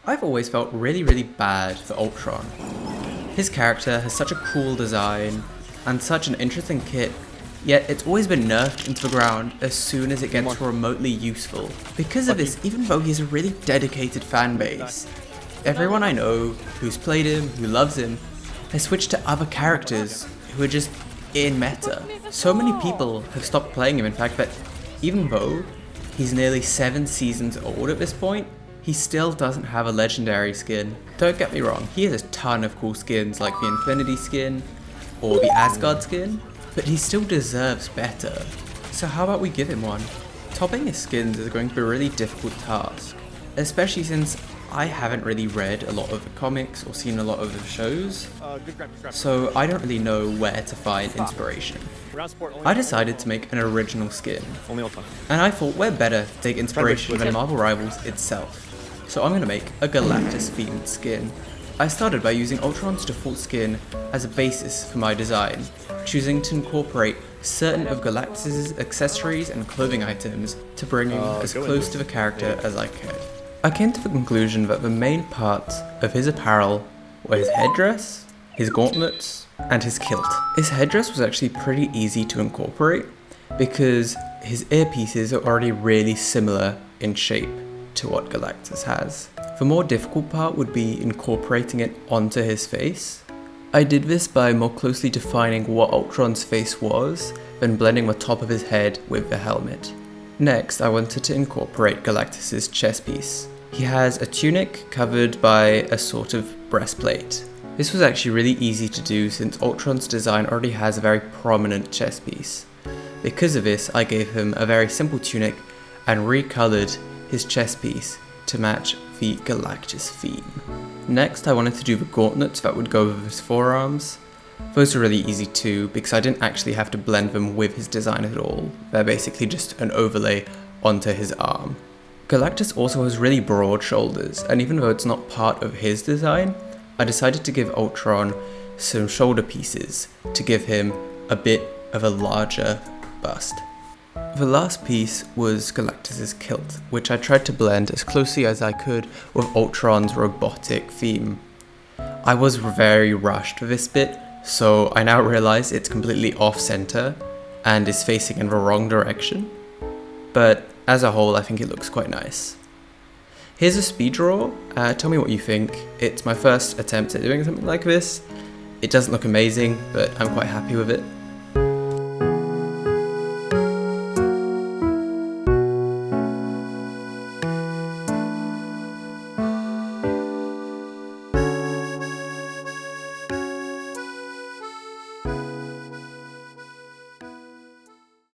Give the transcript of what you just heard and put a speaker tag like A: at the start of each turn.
A: I've always felt really bad for Ultron. His character has such a cool design and such an interesting kit, yet it's always been nerfed into the ground as soon as it gets remotely useful. Because of this, even though he has a really dedicated fan base, everyone I know who's played him, who loves him, has switched to other characters who are just in meta. So many people have stopped playing him, in fact, that even though he's nearly 7 seasons old at this point, he still doesn't have a legendary skin. Don't get me wrong, he has a ton of cool skins like the Infinity skin or the Asgard skin, but he still deserves better. So how about we give him one? Topping his skins is going to be a really difficult task, especially since I haven't really read a lot of the comics or seen a lot of the shows, so I don't really know where to find inspiration. I decided to make an original skin, and I thought where better to take inspiration than Marvel Rivals itself. So I'm going to make a Galactus themed skin. I started by using Ultron's default skin as a basis for my design, choosing to incorporate certain of Galactus' accessories and clothing items to bring him as close to the character as I could. I came to the conclusion that the main parts of his apparel were his headdress, his gauntlets, and his kilt. His headdress was actually pretty easy to incorporate because his earpieces are already really similar in shape to what Galactus has. The more difficult part would be incorporating it onto his face. I did this by more closely defining what Ultron's face was, then blending the top of his head with the helmet. Next, I wanted to incorporate Galactus' chest piece. He has a tunic covered by a sort of breastplate. This was actually really easy to do since Ultron's design already has a very prominent chest piece. Because of this, I gave him a very simple tunic and recolored his chest piece to match the Galactus theme. Next, I wanted to do the gauntlets that would go over his forearms. Those are really easy too, because I didn't actually have to blend them with his design at all. They're basically just an overlay onto his arm. Galactus also has really broad shoulders, and even though it's not part of his design, I decided to give Ultron some shoulder pieces to give him a bit of a larger bust. The last piece was Galactus' kilt, which I tried to blend as closely as I could with Ultron's robotic theme. I was very rushed with this bit, so I now realize it's completely off-center and is facing in the wrong direction. But as a whole, I think it looks quite nice. Here's a speed draw. Tell me what you think. It's my first attempt at doing something like this. It doesn't look amazing, but I'm quite happy with it.